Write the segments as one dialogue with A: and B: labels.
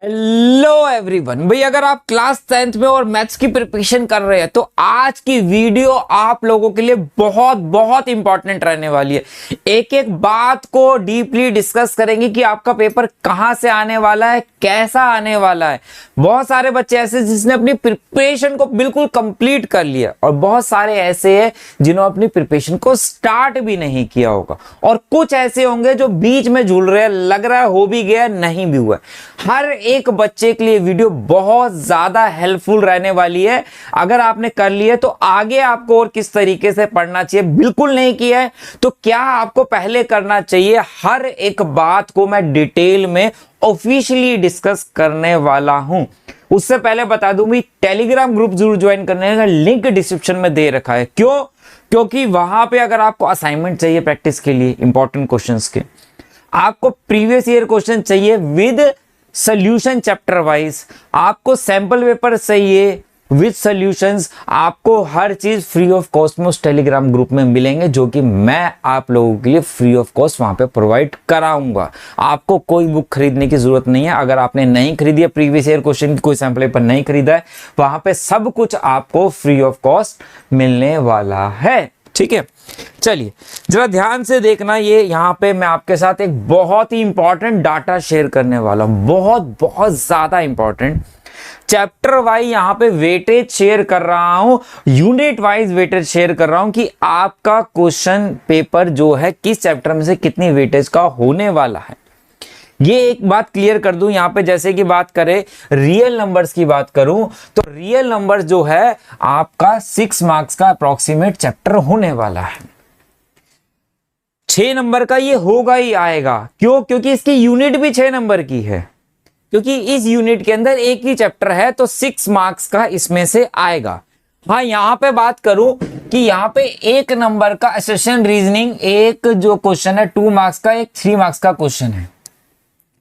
A: Hello everyone भाई, अगर आप क्लास 10th में और मैथ्स की प्रिपरेशन कर रहे हैं तो आज की वीडियो आप लोगों के लिए बहुत बहुत इंपॉर्टेंट रहने वाली है। एक एक बात को डीपली डिस्कस करेंगे कि आपका पेपर कहां से आने वाला है, कैसा आने वाला है। बहुत सारे बच्चे ऐसे जिसने अपनी प्रिपरेशन को बिल्कुल कंप्लीट कर लिया और बहुत सारे ऐसे हैं जिन्होंने अपनी प्रिपरेशन को स्टार्ट भी नहीं किया होगा, और कुछ ऐसे होंगे जो बीच में झूल रहे हैं, लग रहा है हो भी गया नहीं भी हुआ। हर एक बच्चे के लिए वीडियो बहुत ज्यादा हेल्पफुल रहने वाली है। अगर आपने कर लिया है तो आगे आपको और किस तरीके से पढ़ना चाहिए, बिल्कुल नहीं किया है तो क्या आपको पहले करना चाहिए, हर एक बात को मैं डिटेल में ऑफिशियली डिस्कस करने वाला हूं। उससे पहले बता दूं भी, टेलीग्राम ग्रुप जरूर ज्वाइन करने का लिंक डिस्क्रिप्शन में दे रखा है। क्यों? क्योंकि वहां पे अगर आपको असाइनमेंट चाहिए प्रैक्टिस के लिए इंपॉर्टेंट क्वेश्चंस के, आपको प्रीवियस ईयर क्वेश्चन चाहिए विद सॉल्यूशन चैप्टर वाइज, आपको सैंपल पेपर चाहिए विद सॉल्यूशंस, आपको हर चीज फ्री ऑफ कॉस्ट में उस टेलीग्राम ग्रुप में मिलेंगे, जो कि मैं आप लोगों के लिए फ्री ऑफ कॉस्ट वहां पे प्रोवाइड कराऊंगा। आपको कोई बुक खरीदने की जरूरत नहीं है। अगर आपने नहीं खरीदी है, प्रीवियस ईयर क्वेश्चन की कोई सैंपल पेपर नहीं खरीदा है, वहां पे सब कुछ आपको फ्री ऑफ कॉस्ट मिलने वाला है। ठीक है, चलिए जरा ध्यान से देखना। ये यहां पे मैं आपके साथ एक बहुत ही इंपॉर्टेंट डाटा शेयर करने वाला हूं, बहुत बहुत ज्यादा इंपॉर्टेंट। चैप्टर वाइज यहां पे वेटेज शेयर कर रहा हूं, यूनिट वाइज वेटेज शेयर कर रहा हूं कि आपका क्वेश्चन पेपर जो है किस चैप्टर में से कितनी वेटेज का होने वाला है। ये एक बात क्लियर कर दूं यहां पे, जैसे कि बात करें रियल नंबर्स की बात करूं तो रियल नंबर्स जो है आपका 6 मार्क्स का अप्रोक्सीमेट चैप्टर होने वाला है। 6 नंबर का ये होगा ही आएगा। क्यों? क्योंकि इसकी यूनिट भी 6 नंबर की है, क्योंकि इस यूनिट के अंदर एक ही चैप्टर है तो 6 मार्क्स का इसमें से आएगा। हाँ, यहां पे बात करूं कि यहां पे 1 नंबर का एसेशन रीजनिंग, एक जो क्वेश्चन है 2 मार्क्स का, एक 3 मार्क्स का क्वेश्चन है।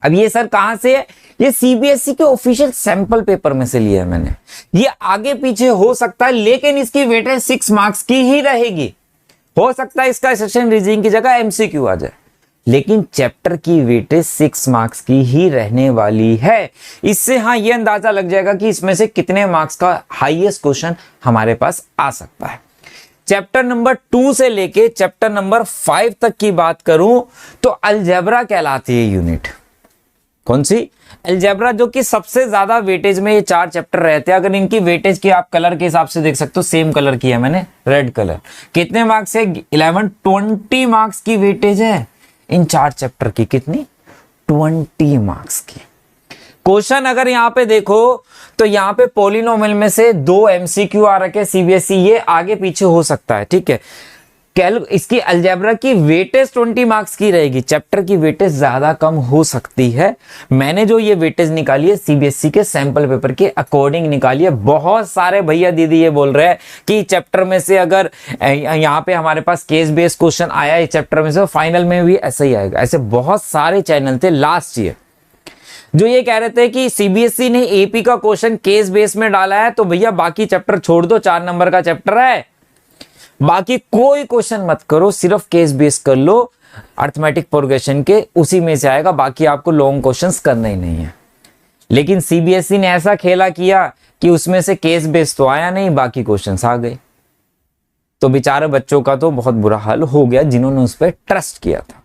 A: अब ये सर कहां से है? ये सीबीएसई के ऑफिशियल सैंपल पेपर में से लिया है मैंने। ये आगे पीछे हो सकता है, लेकिन इसकी वेटेज 6 मार्क्स की ही रहेगी। हो सकता है इसका सेशन रीजनिंग की जगह एमसीक्यू आ जाए, लेकिन चैप्टर की वेटेज 6 मार्क्स की ही रहने वाली है। इससे हाँ ये अंदाजा लग जाएगा कि इसमें से कितने मार्क्स का हाईएस्ट क्वेश्चन हमारे पास आ सकता है। चैप्टर नंबर 2 से लेके चैप्टर नंबर 5 तक की बात करूं तो अलजेब्रा कहलाती है यूनिट। कौन सी? अलजेब्रा, जो कि सबसे ज्यादा वेटेज में ये 4 चैप्टर रहते हैं। अगर इनकी वेटेज की आप कलर के हिसाब से देख सकते हो, सेम कलर की है मैंने, रेड कलर। कितने मार्क्स है? 11, 20 मार्क्स की वेटेज है इन 4 चैप्टर की। कितनी? 20 मार्क्स की। क्वेश्चन अगर यहां पे देखो तो यहां पे पॉलिनोमियल में से 2 एमसीक्यू आ रखे सीबीएसई, ये आगे पीछे हो सकता है। ठीक है, इसकी अलजेब्रा की वेटेज 20 मार्क्स की रहेगी, चैप्टर की वेटेज ज्यादा कम हो सकती है। मैंने जो ये वेटेज निकाली है सीबीएसई के सैंपल पेपर के अकॉर्डिंग निकाली है। बहुत सारे भैया दीदी ये बोल रहे हैं कि चैप्टर में से अगर यहाँ पे हमारे पास केस बेस्ड क्वेश्चन आया है चैप्टर में से, फाइनल में भी ऐसा ही आएगा। ऐसे बहुत सारे चैनल थे लास्ट ईयर जो ये कह रहे थे कि सीबीएसई ने एपी का क्वेश्चन केस बेस में डाला है तो भैया बाकी चैप्टर छोड़ दो, 4 नंबर का चैप्टर है, बाकी कोई क्वेश्चन मत करो, सिर्फ केस बेस कर लो अर्थमेटिक प्रोग्रेशन के, उसी में से आएगा, बाकी आपको लॉन्ग क्वेश्चंस करना ही नहीं है। लेकिन सीबीएसई ने ऐसा खेला किया कि उसमें से केस बेस तो आया नहीं, बाकी क्वेश्चंस आ गए, तो बेचारे बच्चों का तो बहुत बुरा हाल हो गया जिन्होंने उस पर ट्रस्ट किया था।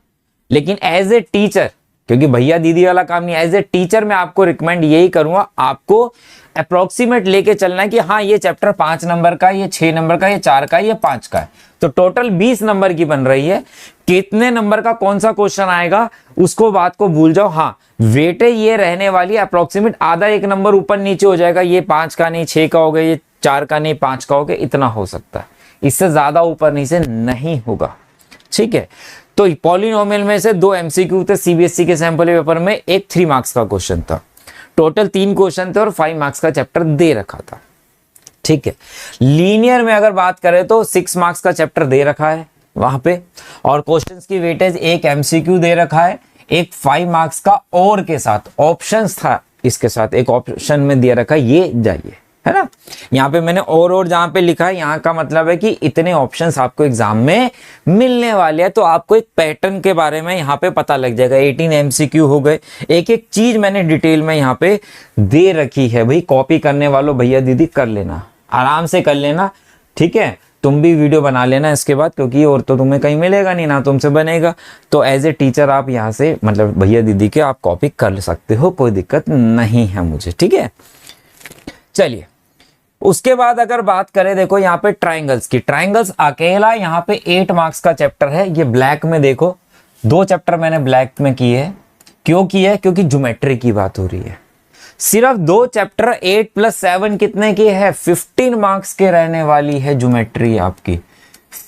A: लेकिन एज ए टीचर, क्योंकि भैया दीदी वाला काम नहीं, एज ए टीचर मैं आपको रिकमेंड यही करूंगा, आपको अप्रोक्सीमेट लेके चलना है कि हाँ ये चैप्टर 5 नंबर का, ये 6 नंबर का, ये 4 का, ये 5 का है, तो टोटल 20 नंबर की बन रही है। कितने नंबर का कौन सा क्वेश्चन आएगा उसको बात को भूल जाओ। हाँ, वेटेज ये रहने वाली है अप्रोक्सीमेट, आधा 1 नंबर ऊपर नीचे हो जाएगा, ये 5 का नहीं 6 का हो गया, ये 4 का नहीं 5 का हो गया, इतना हो सकता है, इससे ज्यादा ऊपर नीचे नहीं होगा। ठीक है, तो पॉलिनोमियल में से 2 एमसीक्यू थे सीबीएसई के सैंपल पेपर में, एक 3 मार्क्स का क्वेश्चन था, टोटल 3 क्वेश्चन थे और 5 मार्क्स का चैप्टर दे रखा था। ठीक है, लीनियर में अगर बात करें तो 6 मार्क्स का चैप्टर दे रखा है वहां पे, और क्वेश्चंस की वेटेज एक एमसीक्यू दे रखा है, एक 5 मार्क्स का और के साथ ऑप्शंस था, इसके साथ एक ऑप्शन में दिया रखा है, ये जाइए है ना। यहाँ पे मैंने और जहाँ पे लिखा है, यहाँ का मतलब है कि इतने ऑप्शंस आपको एग्जाम में मिलने वाले हैं, तो आपको एक पैटर्न के बारे में यहाँ पे पता लग जाएगा। 18 एमसीक्यू हो गए, एक एक चीज मैंने डिटेल में यहाँ पे दे रखी है। भाई कॉपी करने वालों भैया दीदी कर लेना, आराम से कर लेना, ठीक है। तुम भी वीडियो बना लेना इसके बाद, क्योंकि और तो तुम्हें कहीं मिलेगा नहीं, ना तुमसे बनेगा। तो एज ए टीचर आप यहाँ से मतलब भैया दीदी के आप कॉपी कर सकते हो, कोई दिक्कत नहीं है मुझे, ठीक है। चलिए उसके बाद अगर बात करें, देखो यहाँ पे ट्राइंगल्स की, ट्राइंगल्स अकेला यहाँ पे 8 मार्क्स का चैप्टर है। ये ब्लैक में देखो, 2 चैप्टर मैंने ब्लैक में किए हैं। क्यों किए है? क्योंकि ज्योमेट्री की बात हो रही है। सिर्फ 2 चैप्टर 8 + 7 कितने की है? 15 मार्क्स के रहने वाली है ज्योमेट्री आपकी।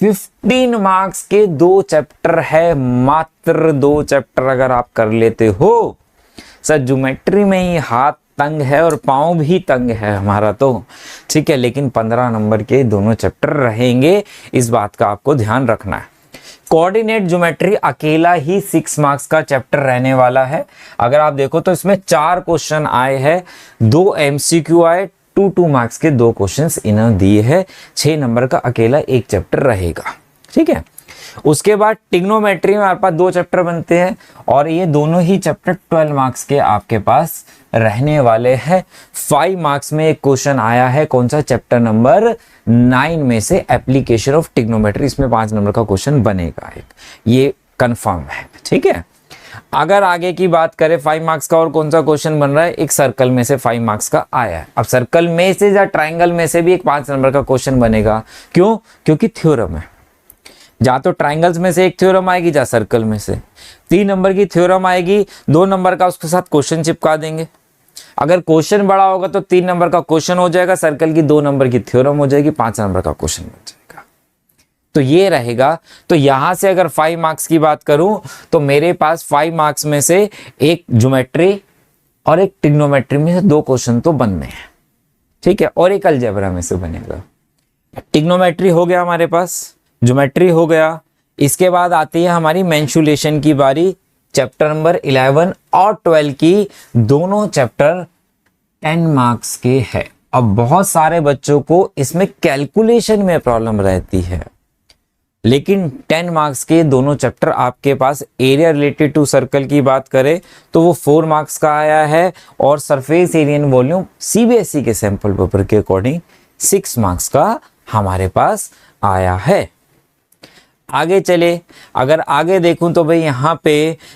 A: 15 मार्क्स के 2 चैप्टर है, मात्र 2 चैप्टर अगर आप कर लेते हो। सर ज्योमेट्री में ही हाथ तंग है और पाँव भी तंग है हमारा, तो ठीक है, लेकिन 15 नंबर के दोनों चैप्टर रहेंगे, इस बात का आपको ध्यान रखना है। कोऑर्डिनेट ज्योमेट्री अकेला ही 6 मार्क्स का चैप्टर रहने वाला है। अगर आप देखो तो इसमें 4 क्वेश्चन आए हैं, 2 एमसीक्यू आए, 2 मार्क्स के 2 क्वेश्चंस इन्होंने दिए हैं। 6 नंबर का अकेला एक चैप्टर रहेगा, ठीक है। उसके बाद ट्रिग्नोमेट्री में हमारे पास 2 चैप्टर बनते हैं और ये दोनों ही चैप्टर 12 मार्क्स के आपके पास रहने वाले हैं। 5 मार्क्स में एक क्वेश्चन आया है, कौन सा? चैप्टर नंबर 9 में से एप्लीकेशन ऑफ ट्रिग्नोमेट्री, इसमें 5 नंबर का क्वेश्चन बनेगा एक, ये कंफर्म है, ठीक है। अगर आगे की बात करें 5 मार्क्स का और कौन सा क्वेश्चन बन रहा है, एक सर्कल में से 5 मार्क्स का आया है। अब सर्कल में से या ट्राइंगल में से भी एक 5 नंबर का क्वेश्चन बनेगा। क्यों? क्योंकि थ्योरम है, जा तो ट्राइंगल्स में से एक थ्योरम आएगी, जा सर्कल में से 3 नंबर की थ्योरम आएगी, 2 नंबर का उसके साथ क्वेश्चन चिपका देंगे। अगर क्वेश्चन बड़ा होगा तो 3 नंबर का क्वेश्चन हो जाएगा, सर्कल की 2 नंबर की थ्योरम हो जाएगी, 5 नंबर का क्वेश्चन बन जाएगा। तो ये रहेगा। तो यहां से अगर 5 मार्क्स की बात करूं तो मेरे पास 5 मार्क्स में से एक ज्योमेट्री और एक ट्रिग्नोमेट्री में से 2 क्वेश्चन तो बनने हैं, ठीक है, और एक अलजेब्रा में से बनेगा। ट्रिग्नोमेट्री हो गया हमारे पास, ज्योमेट्री हो गया। इसके बाद आती है हमारी मेंसुरेशन की बारी। चैप्टर नंबर 11 और 12 की दोनों चैप्टर 10 मार्क्स के हैं। अब बहुत सारे बच्चों को इसमें कैलकुलेशन में प्रॉब्लम रहती है, लेकिन 10 मार्क्स के दोनों चैप्टर आपके पास। एरिया रिलेटेड टू सर्कल की बात करें तो वो 4 मार्क्स का आया है, और surface area and volume CBSE के सैंपल पेपर के अकॉर्डिंग 6 मार्क्स का हमारे पास आया है। आगे चले, अगर आगे देखूं तो भाई यहाँ पे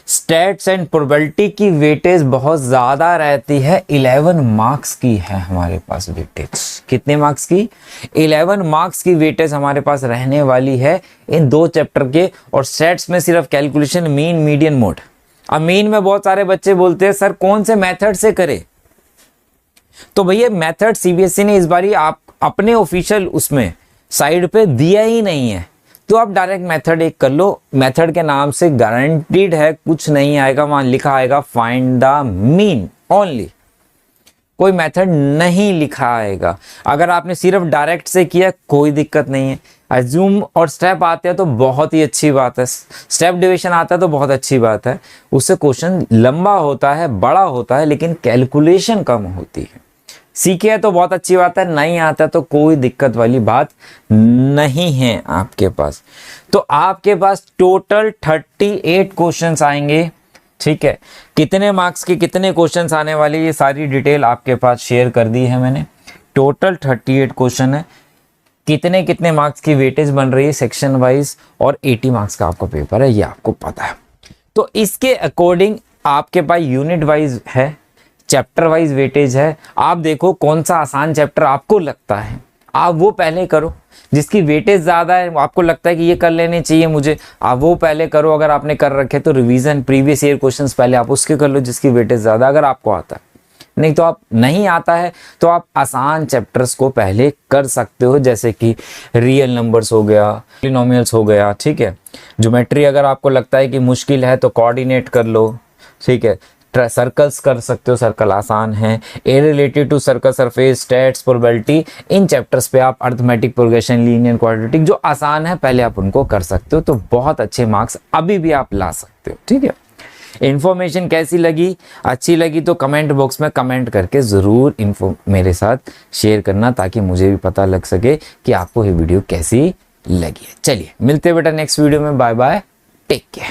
A: स्टैट्स एंड प्रोबेबिलिटी की वेटेज बहुत ज़्यादा रहती है। 11 मार्क्स की है हमारे पास वेटेज। कितने मार्क्स की? 11 मार्क्स की वेटेज हमारे पास रहने वाली है इन 2 चैप्टर के। और स्टैट्स में सिर्फ कैलकुलेशन, मीन, मीडियन, मोड। अब मीन में बहुत सारे बच्चे बोलते हैं सर कौन से मेथड से करे, तो भैया मेथड सीबीएसई ने इस बारी आप अपने ऑफिशियल उसमें साइड पे दिया ही नहीं है, तो आप डायरेक्ट मेथड एक कर लो। मेथड के नाम से गारंटीड है कुछ नहीं आएगा, वहां लिखा आएगा फाइंड द मीन ओनली, कोई मेथड नहीं लिखा आएगा। अगर आपने सिर्फ डायरेक्ट से किया कोई दिक्कत नहीं है। अज्यूम और स्टेप आते हैं तो बहुत ही अच्छी बात है, स्टेप डिवीजन आता है तो बहुत अच्छी बात है, उससे क्वेश्चन लंबा होता है, बड़ा होता है, लेकिन कैलकुलेशन कम होती है। सीखे है तो बहुत अच्छी बात है, नहीं आता तो कोई दिक्कत वाली बात नहीं है आपके पास। तो आपके पास टोटल 38 क्वेश्चंस आएंगे, ठीक है। कितने मार्क्स के कितने क्वेश्चंस आने वाले, ये सारी डिटेल आपके पास शेयर कर दी है मैंने। टोटल 38 क्वेश्चन है। कितने कितने मार्क्स की वेटेज बन रही है सेक्शन वाइज, और 80 मार्क्स का आपका पेपर है, ये आपको पता है। तो इसके अकॉर्डिंग आपके पास यूनिट वाइज है, चैप्टर वाइज वेटेज है। आप देखो कौन सा आसान चैप्टर आपको लगता है, आप वो पहले करो। जिसकी वेटेज ज़्यादा है, आपको लगता है कि ये कर लेने चाहिए मुझे, आप वो पहले करो। अगर आपने कर रखे तो रिवीजन, प्रीवियस ईयर क्वेश्चंस पहले आप उसके कर लो जिसकी वेटेज ज़्यादा, अगर आपको आता है। नहीं तो आप नहीं आता है तो आप आसान चैप्टर्स को पहले कर सकते हो, जैसे कि रियल नंबर्स हो गया, पॉलिनोमियल्स हो गया, ठीक है। ज्योमेट्री अगर आपको लगता है कि मुश्किल है तो कोऑर्डिनेट कर लो, ठीक है। सर्कल्स कर सकते हो, सर्कल आसान है। A related to circle, surface, stats, probability, इन चैप्टर्स पे आप अर्थमेटिक, प्रोग्रेशन, लीनियर, क्वाड्रेटिक जो आसान है पहले आप उनको कर सकते हो, तो बहुत अच्छे मार्क्स अभी भी आप ला सकते हो, ठीक है। इन्फॉर्मेशन कैसी लगी, अच्छी लगी तो कमेंट बॉक्स में कमेंट करके ज़रूर मेरे साथ शेयर करना, ताकि मुझे भी पता लग सके कि आपको ये वीडियो कैसी लगी है। चलिए मिलते हैं बेटा नेक्स्ट वीडियो में। Bye bye, take care.